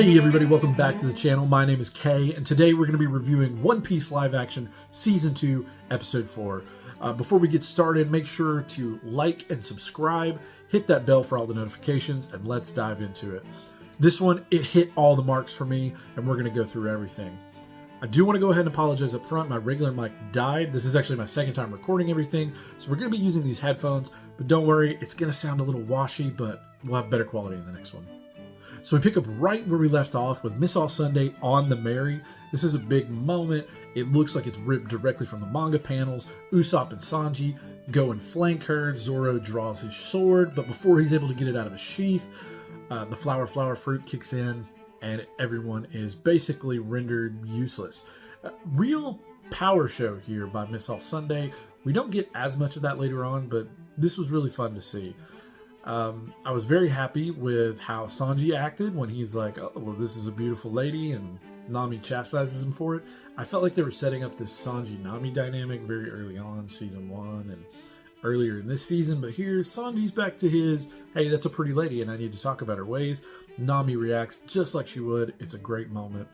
Hey everybody, welcome back to the channel. My name is Kay, and today we're going to be reviewing One Piece Live Action Season 2, Episode 4. Before we get started, make sure to like and subscribe, hit that bell for all the notifications, and let's dive into it. This one, it hit all the marks for me, and we're going to go through everything. I do want to go ahead and apologize up front. My regular mic died. This is actually my second time recording everything, so we're going to be using these headphones, but don't worry, it's going to sound a little washy, but we'll have better quality in the next one. So we pick up right where we left off with Miss All Sunday on the Mary. This is a big moment. It looks like it's ripped directly from the manga panels. Usopp and Sanji go and flank her. Zoro draws his sword, but before he's able to get it out of his sheath, the flower fruit kicks in, and everyone is basically rendered useless. Real power show here by Miss All Sunday. We don't get as much of that later on, but this was really fun to see. I was very happy with how Sanji acted when he's like, oh, well, this is a beautiful lady, and Nami chastises him for it. I felt like they were setting up this Sanji-Nami dynamic very early on, Season 1, and earlier in this season, but here, Sanji's back to his, hey, that's a pretty lady, and I need to talk about her ways. Nami reacts just like she would. It's a great moment.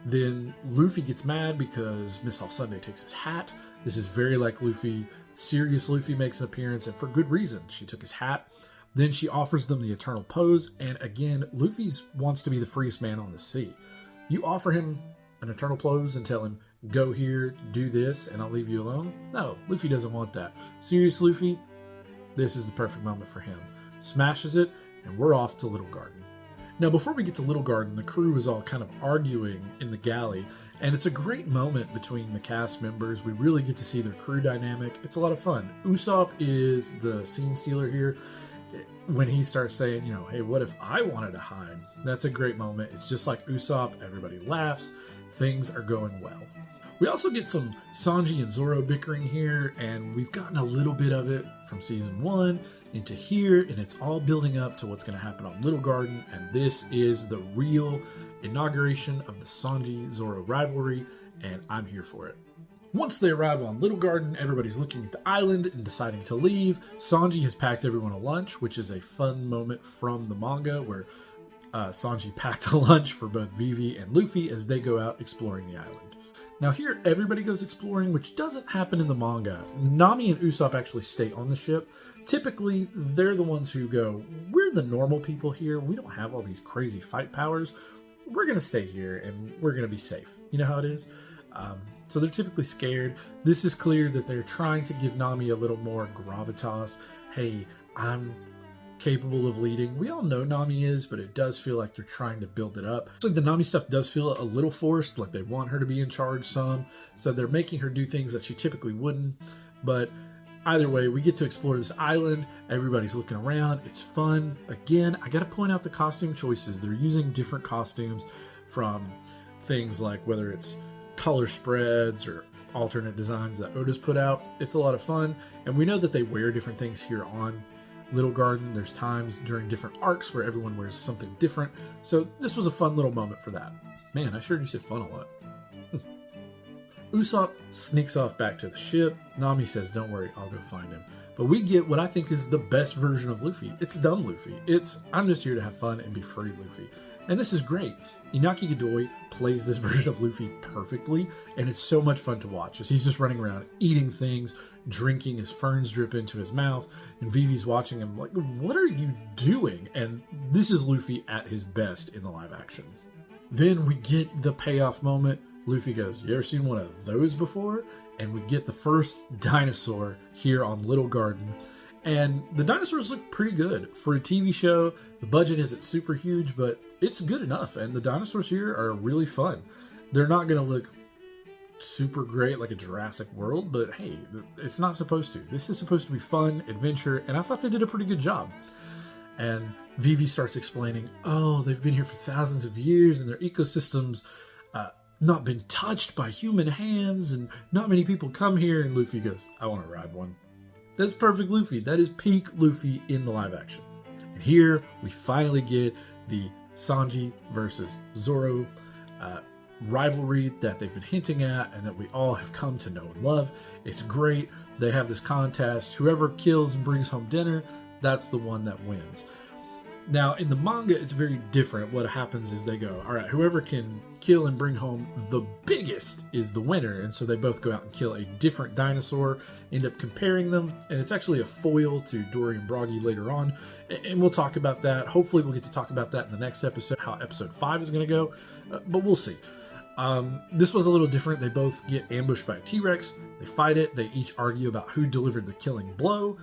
Then Luffy gets mad because Miss All Sunday takes his hat. This is very like Luffy. Serious Luffy makes an appearance, and for good reason. She took his hat. Then she offers them the eternal pose, and again, Luffy wants to be the freest man on the sea. You offer him an eternal pose and tell him, go here, do this, and I'll leave you alone? No, Luffy doesn't want that. Serious Luffy, this is the perfect moment for him. Smashes it, and we're off to Little Garden. Now, before we get to Little Garden, the crew is all kind of arguing in the galley, and it's a great moment between the cast members. We really get to see their crew dynamic. It's a lot of fun. Usopp is the scene stealer here. When he starts saying, you know, hey, what if I wanted to hide? That's a great moment. It's just like Usopp. Everybody laughs. Things are going well. We also get some Sanji and Zoro bickering here, and we've gotten a little bit of it from Season 1 into here, and it's all building up to what's going to happen on Little Garden, and this is the real inauguration of the Sanji-Zoro rivalry, and I'm here for it. Once they arrive on Little Garden, everybody's looking at the island and deciding to leave. Sanji has packed everyone a lunch, which is a fun moment from the manga where Sanji packed a lunch for both Vivi and Luffy as they go out exploring the island. Now here, everybody goes exploring, which doesn't happen in the manga. Nami and Usopp actually stay on the ship. Typically, they're the ones who go, we're the normal people here. We don't have all these crazy fight powers. We're going to stay here and we're going to be safe. You know how it is? So they're typically scared. This is clear that they're trying to give Nami a little more gravitas. Hey, I'm capable of leading. We all know Nami is, but it does feel like they're trying to build it up. So the Nami stuff does feel a little forced, like they want her to be in charge some. So they're making her do things that she typically wouldn't. But either way, we get to explore this island. Everybody's looking around. It's fun. Again, I got to point out the costume choices. They're using different costumes from things like whether it's color spreads or alternate designs that Oda's put out. It's a lot of fun, and we know that they wear different things here on Little Garden. There's times during different arcs where everyone wears something different, so this was a fun little moment for that. Man, I sure you said fun a lot. Usopp sneaks off back to the ship. Nami says, don't worry, I'll go find him. But we get what I think is the best version of Luffy. It's dumb Luffy. It's, I'm just here to have fun and be free Luffy. And this is great. Inaki Godoy plays this version of Luffy perfectly, and it's so much fun to watch. He's just running around eating things, drinking, his ferns drip into his mouth, and Vivi's watching him like, what are you doing? And this is Luffy at his best in the live action. Then we get the payoff moment. Luffy goes, you ever seen one of those before? And we get the first dinosaur here on Little Garden. And the dinosaurs look pretty good. For a TV show, the budget isn't super huge, but it's good enough. And the dinosaurs here are really fun. They're not going to look super great like a Jurassic World, but hey, it's not supposed to. This is supposed to be fun, adventure, and I thought they did a pretty good job. And Vivi starts explaining, oh, they've been here for thousands of years and their ecosystems not been touched by human hands and not many people come here. And Luffy goes, I want to ride one. That's perfect Luffy. That is peak Luffy in the live action. And here we finally get the Sanji versus Zoro rivalry that they've been hinting at and that we all have come to know and love. It's great. They have this contest. Whoever kills and brings home dinner, that's the one that wins. Now, in the manga, it's very different. What happens is they go, all right, whoever can kill and bring home the biggest is the winner. And so they both go out and kill a different dinosaur, end up comparing them. And it's actually a foil to Dory and Broggy later on. And we'll talk about that. Hopefully we'll get to talk about that in the next episode, how episode 5 is going to go. But we'll see. This was a little different. They both get ambushed by a T-Rex. They fight it. They each argue about who delivered the killing blow.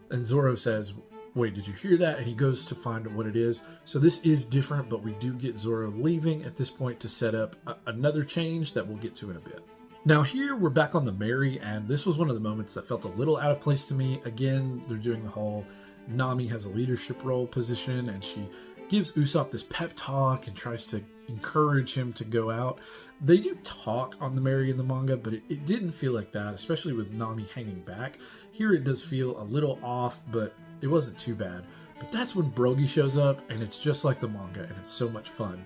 And Zoro says, wait, did you hear that? And he goes to find what it is. So this is different, but we do get Zoro leaving at this point to set up another change that we'll get to in a bit. Now here we're back on the Mary, and this was one of the moments that felt a little out of place to me. Again, they're doing the whole Nami has a leadership role position, and she gives Usopp this pep talk and tries to encourage him to go out. They do talk on the Mary in the manga, but it didn't feel like that, especially with Nami hanging back. Here it does feel a little off, but it wasn't too bad. But that's when Broggy shows up, and it's just like the manga, and it's so much fun.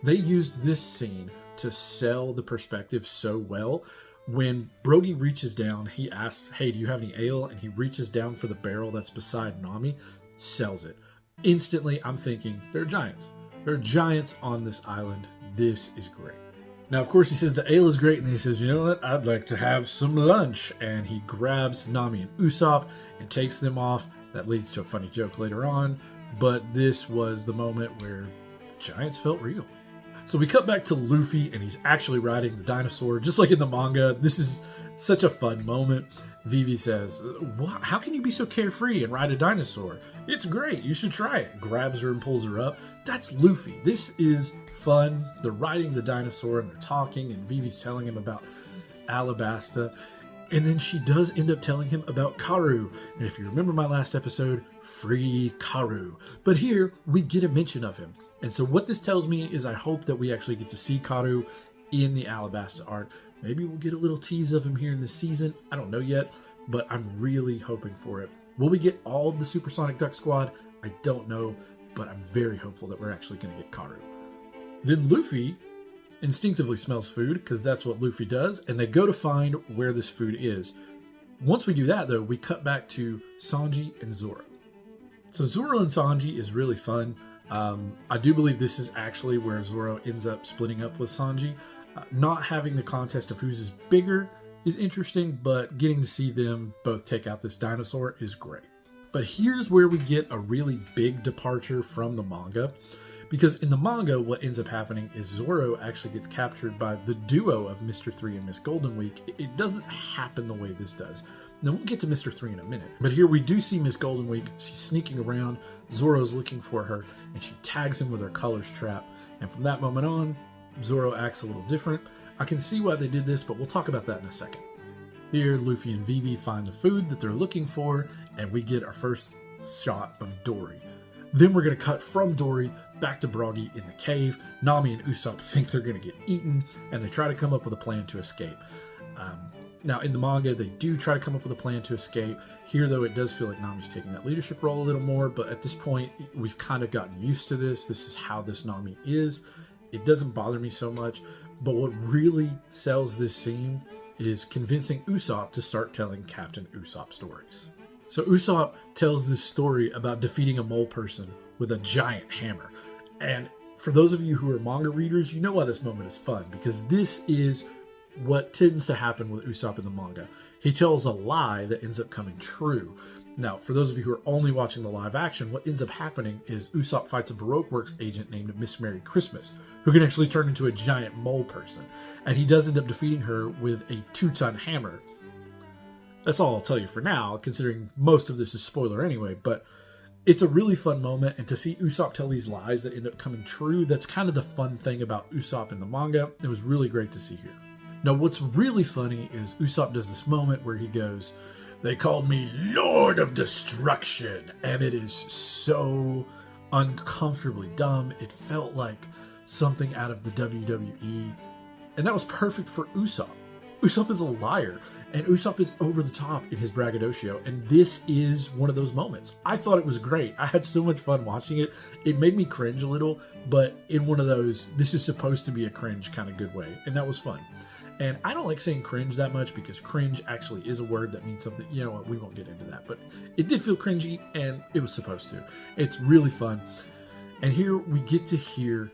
They used this scene to sell the perspective so well. When Broggy reaches down, he asks, hey, do you have any ale? And he reaches down for the barrel that's beside Nami, sells it. Instantly, I'm thinking, they're giants. There are giants on this island. This is great. Now, of course, he says the ale is great, and then he says, you know what? I'd like to have some lunch. And he grabs Nami and Usopp and takes them off. That leads to a funny joke later on, but this was the moment where the giants felt real. So we cut back to Luffy, and he's actually riding the dinosaur, just like in the manga. This is such a fun moment. Vivi says, how can you be so carefree and ride a dinosaur? It's great, you should try it. Grabs her and pulls her up. That's Luffy. This is fun. They're riding the dinosaur, and they're talking, and Vivi's telling him about Alabasta. And then she does end up telling him about Karu. And if you remember my last episode, free Karu. But here, we get a mention of him. And so what this tells me is I hope that we actually get to see Karu in the Alabasta arc. Maybe we'll get a little tease of him here in this season. I don't know yet, but I'm really hoping for it. Will we get all of the Supersonic Duck Squad? I don't know, but I'm very hopeful that we're actually going to get Karu. Then Luffy instinctively smells food, because that's what Luffy does, and they go to find where this food is. Once we do that, though, we cut back to Sanji and Zoro. So Zoro and Sanji is really fun. I do believe this is actually where Zoro ends up splitting up with Sanji. Not having the contest of whose is bigger is interesting, but getting to see them both take out this dinosaur is great. But here's where we get a really big departure from the manga. Because in the manga, what ends up happening is Zoro actually gets captured by the duo of Mr. 3 and Miss Golden Week. It doesn't happen the way this does. Now, we'll get to Mr. 3 in a minute. But here we do see Miss Golden Week. She's sneaking around. Zoro's looking for her, and she tags him with her colors trap. And from that moment on, Zoro acts a little different. I can see why they did this, but we'll talk about that in a second. Here, Luffy and Vivi find the food that they're looking for, and we get our first shot of Dory. Then we're going to cut from Dory back to Broggy in the cave. Nami and Usopp think they're going to get eaten, and they try to come up with a plan to escape. Now, in the manga, they do try to come up with a plan to escape. Here, though, it does feel like Nami's taking that leadership role a little more, but at this point, we've kind of gotten used to this. This is how this Nami is. It doesn't bother me so much, but what really sells this scene is convincing Usopp to start telling Captain Usopp stories. So Usopp tells this story about defeating a mole person with a giant hammer. And for those of you who are manga readers, you know why this moment is fun, because this is what tends to happen with Usopp in the manga. He tells a lie that ends up coming true. Now, for those of you who are only watching the live action, what ends up happening is Usopp fights a Baroque Works agent named Miss Merry Christmas, who can actually turn into a giant mole person. And he does end up defeating her with a 2-ton hammer. That's all I'll tell you for now, considering most of this is spoiler anyway, but it's a really fun moment, and to see Usopp tell these lies that end up coming true, that's kind of the fun thing about Usopp in the manga. It was really great to see here. Now, what's really funny is Usopp does this moment where he goes, "They called me Lord of Destruction," and it is so uncomfortably dumb. It felt like something out of the WWE, and that was perfect for Usopp. Usopp is a liar, and Usopp is over the top in his braggadocio, and this is one of those moments. I thought it was great. I had so much fun watching it. It made me cringe a little, but in one of those, this is supposed to be a cringe kind of good way, and that was fun. And I don't like saying cringe that much because cringe actually is a word that means something. You know what? We won't get into that, but it did feel cringy, and it was supposed to. It's really fun. And here we get to hear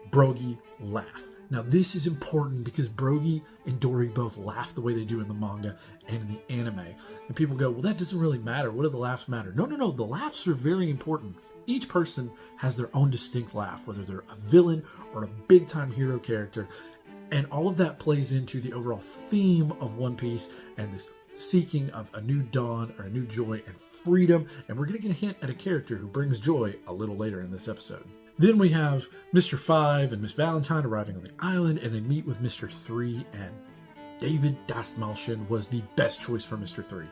Brogy laugh. Now, this is important because Brogy and Dory both laugh the way they do in the manga and in the anime. And people go, well, that doesn't really matter. What do the laughs matter? No. The laughs are very important. Each person has their own distinct laugh, whether they're a villain or a big-time hero character. And all of that plays into the overall theme of One Piece and this seeking of a new dawn or a new joy and freedom. And we're going to get a hint at a character who brings joy a little later in this episode. Then we have Mr. 5 and Miss Valentine arriving on the island, and they meet with Mr. 3, and David Dastmalchian was the best choice for Mr. 3.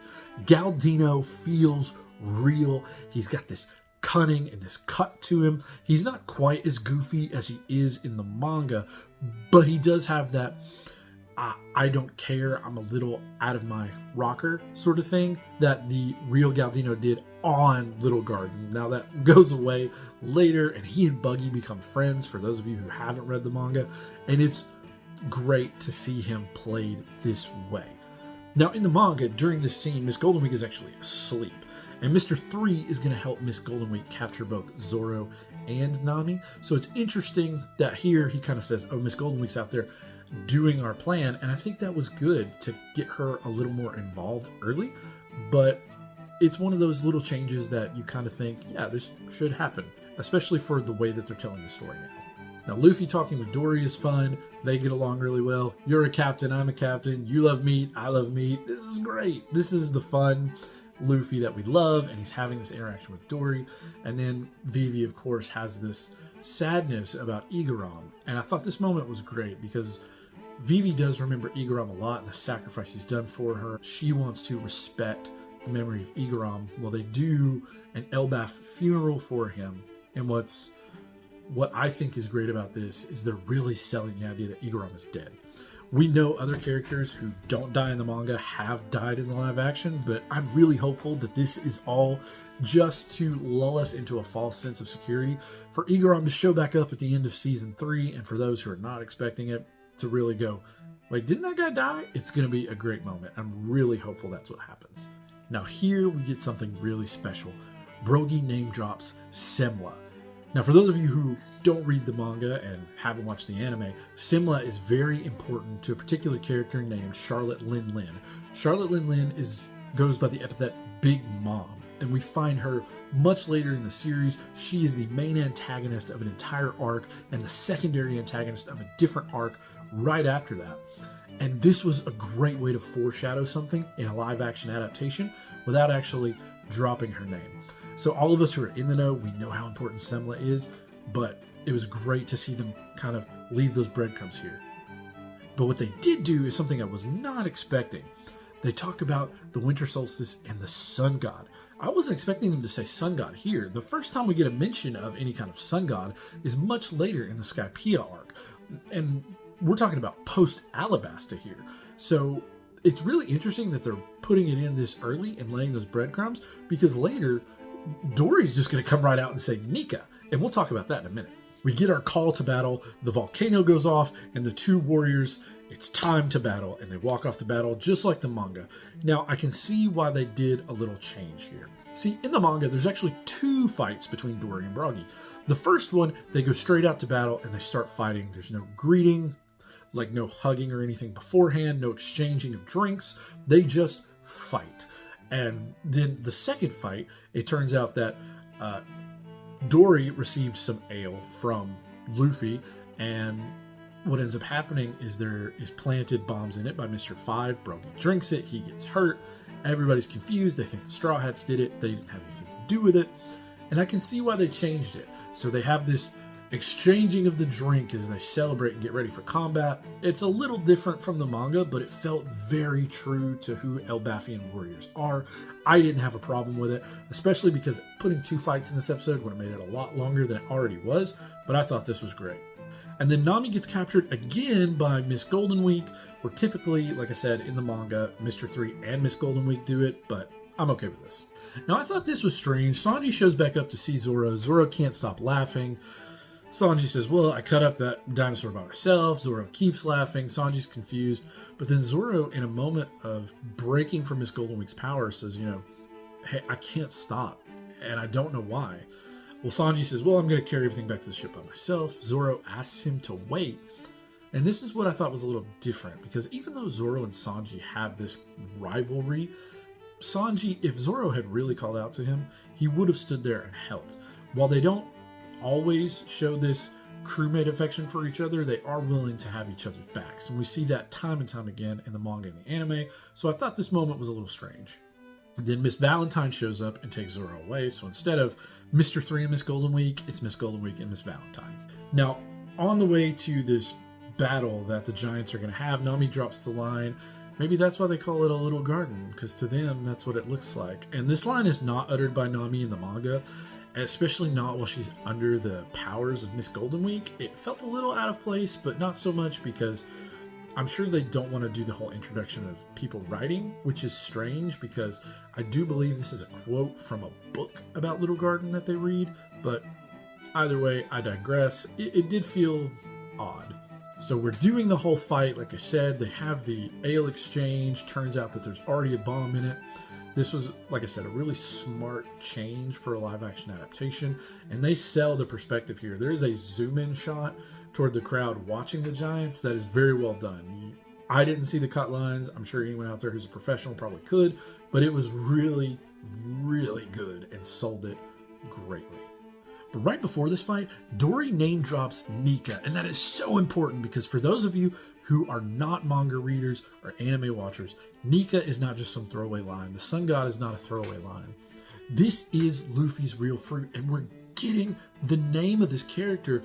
Galdino feels real. He's got this cunning and this cut to him. He's not quite as goofy as he is in the manga, but he does have that I don't care, I'm a little out of my rocker sort of thing that the real Galdino did on Little Garden. Now that goes away later, and he and Buggy become friends, for those of you who haven't read the manga, and it's great to see him played this way. Now in the manga, during this scene, Miss Golden Week is actually asleep, and Mr. 3 is going to help Miss Golden Week capture both Zoro and Nami. So it's interesting that here he kind of says, oh, Miss Golden Week's out there doing our plan, and I think that was good to get her a little more involved early, but it's one of those little changes that you kind of think, yeah, this should happen, especially for the way that they're telling the story now. Now, Luffy talking with Dory is fun. They get along really well. You're a captain, I'm a captain. You love meat, I love meat. This is great. This is the fun Luffy that we love, and he's having this interaction with Dory. And then Vivi, of course, has this sadness about Igaram, and I thought this moment was great because Vivi does remember Igaram a lot and the sacrifice he's done for her. She wants to respect the memory of Igaram. Well, they do an Elbaf funeral for him, and what I think is great about this is they're really selling the idea that Igaram is dead. We know other characters who don't die in the manga have died in the live action, but I'm really hopeful that this is all just to lull us into a false sense of security, for Igaram to show back up at the end of season 3, and for those who are not expecting it, to really go, wait, didn't that guy die? It's going to be a great moment. I'm really hopeful that's what happens. Now here we get something really special. Brogy name drops Semla. Now for those of you who don't read the manga and haven't watched the anime, Semla is very important to a particular character named Charlotte Lin Lin. Charlotte Lin Lin goes by the epithet Big Mom, and we find her much later in the series. She is the main antagonist of an entire arc and the secondary antagonist of a different arc right after that. And this was a great way to foreshadow something in a live action adaptation without actually dropping her name. So all of us who are in the know, we know how important Semla is, but it was great to see them kind of leave those breadcrumbs here. But what they did do is something I was not expecting. They talk about the winter solstice and the sun god. I wasn't expecting them to say sun god here. The first time we get a mention of any kind of sun god is much later in the Skypiea arc. And we're talking about post-Alabasta here. So it's really interesting that they're putting it in this early and laying those breadcrumbs, because later Dory's just going to come right out and say Nika. And we'll talk about that in a minute. We get our call to battle, the volcano goes off, and the two warriors, it's time to battle, and they walk off to battle just like the manga. Now, I can see why they did a little change here. See, in the manga, there's actually 2 fights between Dory and Brogy. The first one, they go straight out to battle, and they start fighting. There's no greeting, like no hugging or anything beforehand, no exchanging of drinks. They just fight. And then the second fight, it turns out that Dory received some ale from Luffy, and what ends up happening is there is planted bombs in it by Mr. 5. Brogy drinks it, he gets hurt, everybody's confused, they think the Straw Hats did it, they didn't have anything to do with it, and I can see why they changed it. So they have this exchanging of the drink as they celebrate and get ready for combat. It's a little different from the manga, but it felt very true to who Elbafian warriors are. I didn't have a problem with it, especially because putting 2 fights in this episode would have made it a lot longer than it already was, but I thought this was great. And then Nami gets captured again by Miss Golden Week, where typically, like I said, in the manga, Mr. 3 and Miss Golden Week do it, but I'm okay with this. Now, I thought this was strange. Sanji shows back up to see Zoro. Zoro can't stop laughing. Sanji says, well, I cut up that dinosaur by myself. Zoro keeps laughing. Sanji's confused. But then Zoro, in a moment of breaking from Miss Golden Week's power, says, hey, I can't stop. And I don't know why. Well, Sanji says, well, I'm going to carry everything back to the ship by myself. Zoro asks him to wait. And this is what I thought was a little different, because even though Zoro and Sanji have this rivalry, Sanji, if Zoro had really called out to him, he would have stood there and helped. While they don't always show this crewmate affection for each other, they are willing to have each other's backs. And we see that time and time again in the manga and the anime. So I thought this moment was a little strange. Then Miss Valentine shows up and takes Zoro away. So instead of Mr. 3 and Miss Golden Week, it's Miss Golden Week and Miss Valentine. Now, on the way to this battle that the Giants are going to have, Nami drops the line, maybe that's why they call it a little garden, because to them, that's what it looks like. And this line is not uttered by Nami in the manga, especially not while she's under the powers of Miss Golden Week. It felt a little out of place, but not so much, because I'm sure they don't want to do the whole introduction of people writing, which is strange, because I do believe this is a quote from a book about Little Garden that they read, but either way, I digress. It did feel odd. So we're doing the whole fight. Like I said, they have the ale exchange. Turns out that there's already a bomb in it. This was, like I said, a really smart change for a live action adaptation. And they sell the perspective here. There is a zoom in shot toward the crowd watching the Giants that is very well done. I didn't see the cut lines. I'm sure anyone out there who's a professional probably could, but it was really, really good and sold it greatly. But right before this fight, Dory name drops Nika, and that is so important because for those of you who are not manga readers or anime watchers, Nika is not just some throwaway line. The Sun God is not a throwaway line. This is Luffy's real fruit, and we're getting the name of this character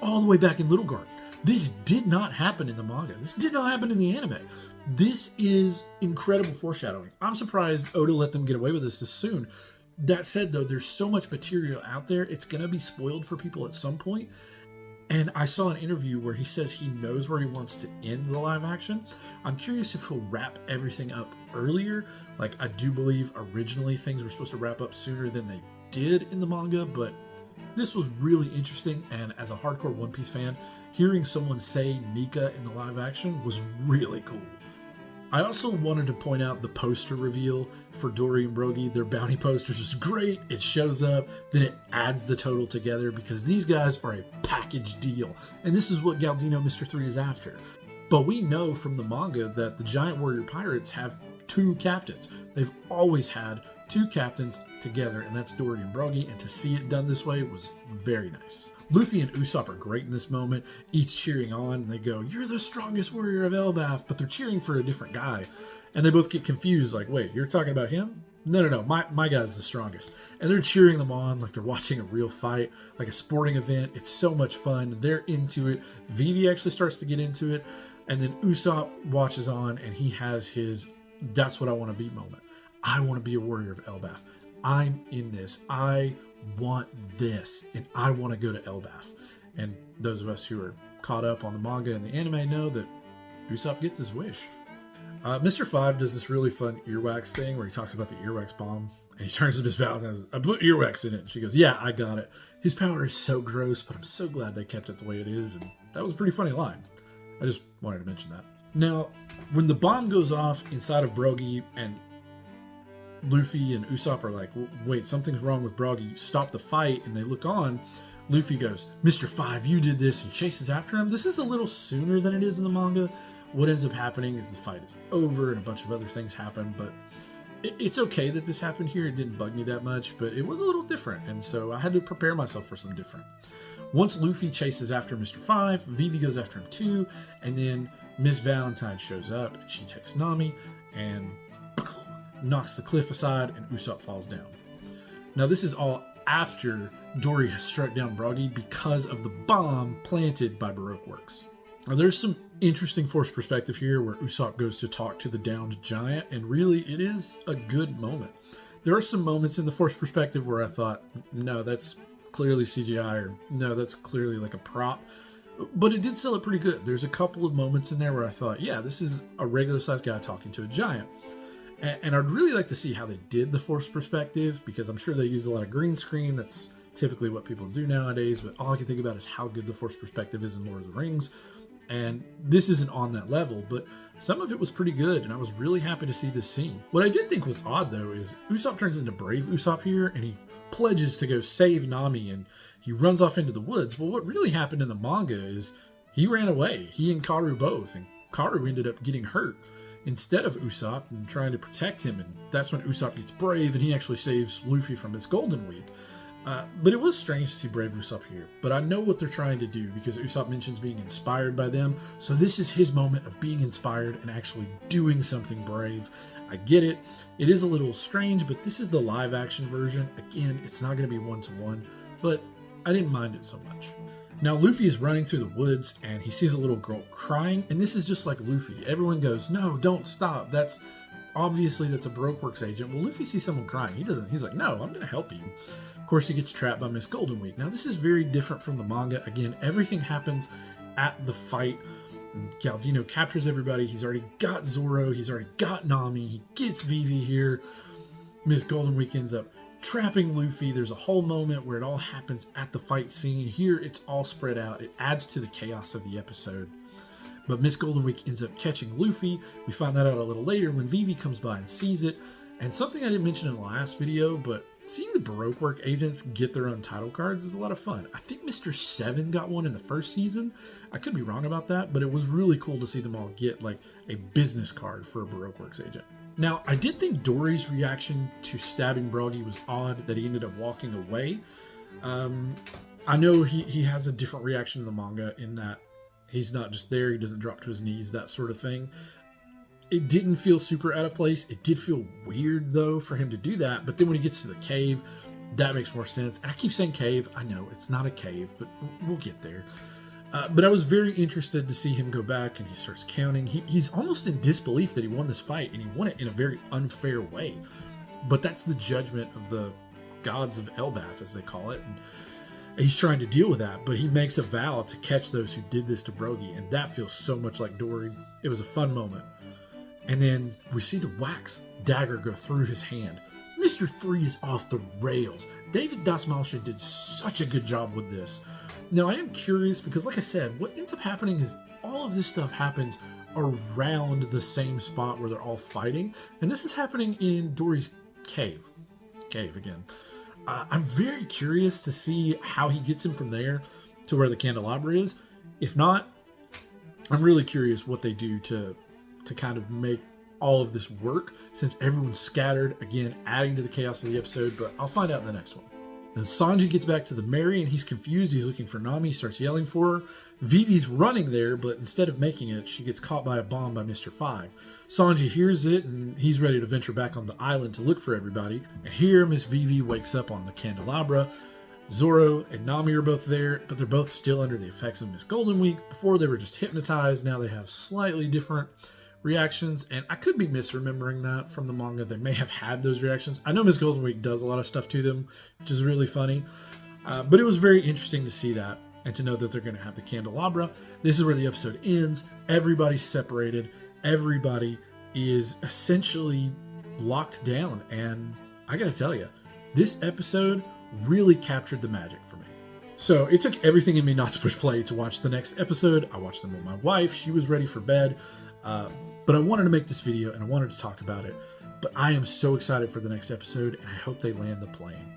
all the way back in Little Garden. This did not happen in the manga. This did not happen in the anime. This is incredible foreshadowing. I'm surprised Oda let them get away with this soon. That said, though, there's so much material out there, it's going to be spoiled for people at some point. And I saw an interview where he says he knows where he wants to end the live action. I'm curious if he'll wrap everything up earlier. Like, I do believe originally things were supposed to wrap up sooner than they did in the manga, but this was really interesting. And as a hardcore One Piece fan, hearing someone say Nika in the live action was really cool. I also wanted to point out the poster reveal for Dory and Brogy. Their bounty posters is great. It shows up, then it adds the total together because these guys are a package deal. And this is what Galdino Mr. 3 is after. But we know from the manga that the Giant Warrior Pirates have two captains. They've always had two captains together, and that's Dory and Brogy, and to see it done this way was very nice. Luffy and Usopp are great in this moment, each cheering on, and they go, "You're the strongest warrior of Elbaf," but they're cheering for a different guy. And they both get confused, like, wait, you're talking about him? No, my guy's the strongest. And they're cheering them on like they're watching a real fight, like a sporting event. It's so much fun. They're into it. Vivi actually starts to get into it, and then Usopp watches on, and he has his "that's what I want to be" moment. I want to be a warrior of Elbaf. I'm in this. I want this, and I want to go to Elbaf. And those of us who are caught up on the manga and the anime know that Usopp gets his wish. Mr. 5 does this really fun earwax thing where he talks about the earwax bomb, and he turns to Miss Valentine and says, "I put earwax in it." And she goes, "Yeah, I got it." His power is so gross, but I'm so glad they kept it the way it is, and that was a pretty funny line. I just wanted to mention that. Now, when the bomb goes off inside of Brogy and Luffy and Usopp are like, "Wait, something's wrong with Brogy, stop the fight," and they look on, Luffy goes, "Mr. 5, you did this," and chases after him. This is a little sooner than it is in the manga. What ends up happening is the fight is over and a bunch of other things happen, but it's okay that this happened here. It didn't bug me that much, but it was a little different, and so I had to prepare myself for some different. Once Luffy chases after Mr. 5, Vivi goes after him too, and then Miss Valentine shows up, and she takes Nami, and knocks the cliff aside, and Usopp falls down. Now this is all after Dory has struck down Brogy because of the bomb planted by Baroque Works. Now there's some interesting forced perspective here where Usopp goes to talk to the downed giant, and really it is a good moment. There are some moments in the forced perspective where I thought, no, that's clearly CGI, or no, that's clearly like a prop. But it did sell it pretty good. There's a couple of moments in there where I thought, yeah, this is a regular sized guy talking to a giant. And I'd really like to see how they did the forced perspective, because I'm sure they used a lot of green screen. That's typically what people do nowadays. But all I can think about is how good the forced perspective is in Lord of the Rings. And this isn't on that level, but some of it was pretty good, and I was really happy to see this scene. What I did think was odd, though, is Usopp turns into brave Usopp here, and he pledges to go save Nami, and he runs off into the woods. Well, what really happened in the manga is he ran away. He and Karu both, and Karu ended up getting hurt instead of Usopp and trying to protect him, and that's when Usopp gets brave, and he actually saves Luffy from his Golden Week. But it was strange to see brave Usopp here. But I know what they're trying to do, because Usopp mentions being inspired by them. So this is his moment of being inspired and actually doing something brave. I get it. It is a little strange, but this is the live action version. Again, it's not going to be one-to-one, but I didn't mind it so much. Now Luffy is running through the woods and he sees a little girl crying, and this is just like Luffy. Everyone goes, no, don't stop. That's a Baroque Works agent. Well, Luffy sees someone crying. He doesn't. He's like, no, I'm going to help you. Of course, he gets trapped by Miss Golden Week. Now, this is very different from the manga. Again, everything happens at the fight. Galdino captures everybody. He's already got Zoro. He's already got Nami. He gets Vivi here. Miss Golden Week ends up trapping Luffy. There's a whole moment where it all happens at the fight scene. Here, it's all spread out. It adds to the chaos of the episode. But Miss Golden Week ends up catching Luffy. We find that out a little later when Vivi comes by and sees it. And something I didn't mention in the last video, but seeing the Baroque Work agents get their own title cards is a lot of fun. I think Mr. Seven got one in the first season. I could be wrong about that, but it was really cool to see them all get like a business card for a Baroque Works agent. Now, I did think Dory's reaction to stabbing Broggy was odd, that he ended up walking away. I know he has a different reaction in the manga in that he's not just there, he doesn't drop to his knees, that sort of thing. It didn't feel super out of place. It did feel weird, though, for him to do that. But then when he gets to the cave, that makes more sense. And I keep saying cave. I know it's not a cave, but we'll get there. But I was very interested to see him go back, and he starts counting. He's almost in disbelief that he won this fight, and he won it in a very unfair way. But that's the judgment of the gods of Elbaf, as they call it. And he's trying to deal with that, but he makes a vow to catch those who did this to Broggy, and that feels so much like Dory. It was a fun moment. And then we see the wax dagger go through his hand. Mr. 3 is off the rails. David Dastmalchian did such a good job with this. Now, I am curious because, like I said, what ends up happening is all of this stuff happens around the same spot where they're all fighting. And this is happening in Dory's cave. Cave, again. I'm very curious to see how he gets him from there to where the candelabra is. If not, I'm really curious what they do to kind of make all of this work, since everyone's scattered, again, adding to the chaos of the episode, but I'll find out in the next one. Then Sanji gets back to the Mary, and he's confused. He's looking for Nami. He starts yelling for her. Vivi's running there, but instead of making it, she gets caught by a bomb by Mr. 5. Sanji hears it, and he's ready to venture back on the island to look for everybody. And here, Miss Vivi wakes up on the candelabra. Zoro and Nami are both there, but they're both still under the effects of Miss Golden Week. Before, they were just hypnotized. Now they have slightly different reactions, and I could be misremembering that from the manga. They may have had those reactions. I know Miss Golden Week does a lot of stuff to them, which is really funny, but it was very interesting to see that and to know that they're going to have the candelabra. This is where the episode ends. Everybody's separated. Everybody is essentially locked down, and I gotta tell you, this episode really captured the magic for me. So it took everything in me not to push play to watch the next episode. I watched them with my wife. She was ready for bed. But I wanted to make this video and I wanted to talk about it. But I am so excited for the next episode, and I hope they land the plane.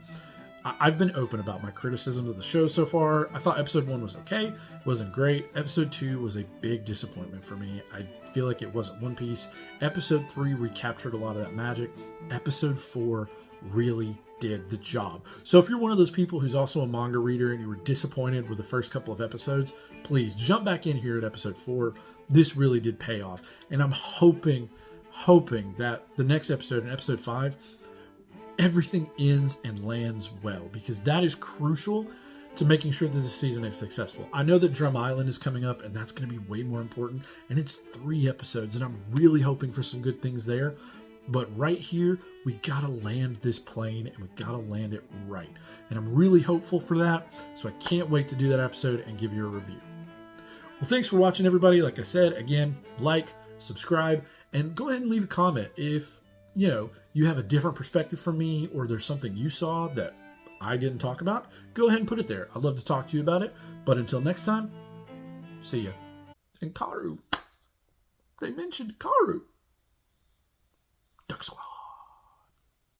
I've been open about my criticisms of the show so far. I thought episode 1 was okay. It wasn't great. Episode 2 was a big disappointment for me. I feel like it wasn't One Piece. Episode 3 recaptured a lot of that magic. Episode 4 really did the job. So if you're one of those people who's also a manga reader and you were disappointed with the first couple of episodes, please jump back in here at episode 4. This really did pay off, and I'm hoping that the next episode, in episode 5, everything ends and lands well, because that is crucial to making sure that this season is successful. I know that Drum Island is coming up, and that's going to be way more important, and it's 3 episodes, and I'm really hoping for some good things there. But right here, we gotta land this plane, and we gotta land it right. And I'm really hopeful for that, so I can't wait to do that episode and give you a review. Well, thanks for watching, everybody. Like I said, again, like, subscribe, and go ahead and leave a comment if, you have a different perspective from me, or there's something you saw that I didn't talk about. Go ahead and put it there. I'd love to talk to you about it. But until next time, see ya. And Karu. They mentioned Karu. Duck Squad.